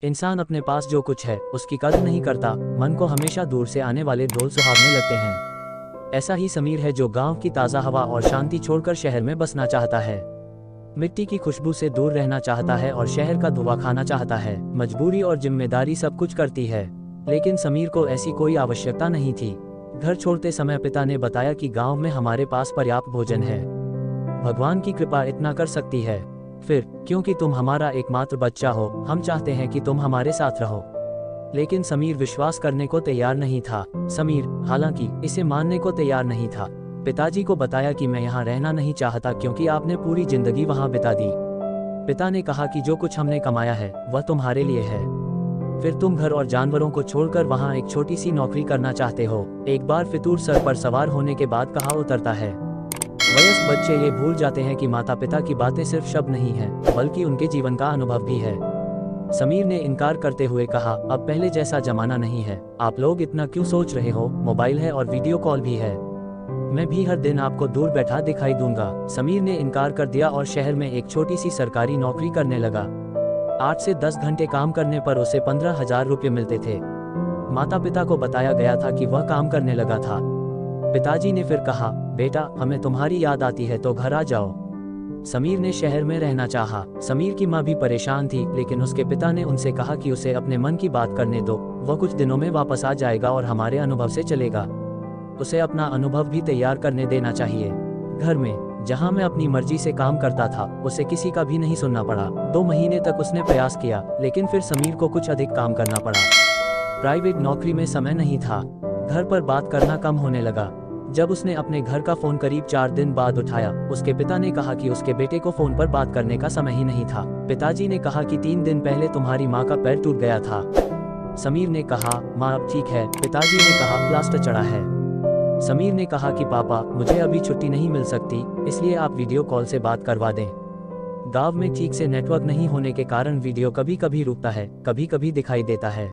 इंसान अपने पास जो कुछ है उसकी कदर नहीं करता, मन को हमेशा दूर से आने वाले ढोल सुहावने लगते हैं। ऐसा ही समीर है जो गांव की ताज़ा हवा और शांति छोड़कर शहर में बसना चाहता है। मिट्टी की खुशबू से दूर रहना चाहता है और शहर का धुआं खाना चाहता है। मजबूरी और जिम्मेदारी सब कुछ करती है, लेकिन समीर को ऐसी कोई आवश्यकता नहीं थी। घर छोड़ते समय पिता ने बताया कि गांव में हमारे पास पर्याप्त भोजन है, भगवान की कृपा इतना कर सकती है। फिर क्योंकि तुम हमारा एकमात्र बच्चा हो, हम चाहते हैं कि तुम हमारे साथ रहो। लेकिन समीर विश्वास करने को तैयार नहीं था। समीर हालांकि इसे मानने को तैयार नहीं था। पिताजी को बताया कि मैं यहाँ रहना नहीं चाहता क्योंकि आपने पूरी जिंदगी वहाँ बिता दी। पिता ने कहा कि जो कुछ हमने कमाया है वह तुम्हारे लिए है, फिर तुम घर और जानवरों को छोड़कर वहाँ एक छोटी सी नौकरी करना चाहते हो। एक बार फितूर सर पर सवार होने के बाद कहा उतरता है। वयस्क बच्चे ये भूल जाते हैं कि माता पिता की बातें सिर्फ शब्द नहीं हैं, बल्कि उनके जीवन का अनुभव भी है। समीर ने इनकार करते हुए कहा, अब पहले जैसा जमाना नहीं है, आप लोग इतना क्यों सोच रहे हो, मोबाइल है और वीडियो कॉल भी है, मैं भी हर दिन आपको दूर बैठा दिखाई दूंगा। समीर ने इनकार कर दिया और शहर में एक छोटी सी सरकारी नौकरी करने लगा। 8 से 10 घंटे काम करने पर उसे 15,000 रुपये मिलते थे। माता पिता को बताया गया था कि वह काम करने लगा था। पिताजी ने फिर कहा, बेटा हमें तुम्हारी याद आती है तो घर आ जाओ। समीर ने शहर में रहना चाहा। समीर की माँ भी परेशान थी, लेकिन उसके पिता ने उनसे कहा कि उसे अपने मन की बात करने दो, वह कुछ दिनों में वापस आ जाएगा और हमारे अनुभव से चलेगा। उसे अपना अनुभव भी तैयार करने देना चाहिए। घर में जहां मैं अपनी मर्जी से काम करता था, उसे किसी का भी नहीं सुनना पड़ा। 2 महीने तक उसने प्रयास किया, लेकिन फिर समीर को कुछ अधिक काम करना पड़ा। प्राइवेट नौकरी में समय नहीं था, घर पर बात करना कम होने लगा। जब उसने अपने घर का फोन करीब 4 दिन बाद उठाया, उसके पिता ने कहा कि उसके बेटे को फोन पर बात करने का समय ही नहीं था। पिताजी ने कहा कि 3 दिन पहले तुम्हारी माँ का पैर टूट गया था। समीर ने कहा, माँ अब ठीक है। पिताजी ने कहा, प्लास्टर चढ़ा है। समीर ने कहा कि पापा मुझे अभी छुट्टी नहीं मिल सकती, इसलिए आप वीडियो कॉल से बात करवा दें। गांव में ठीक से नेटवर्क नहीं होने के कारण वीडियो कभी कभी रुकता है, कभी कभी दिखाई देता है।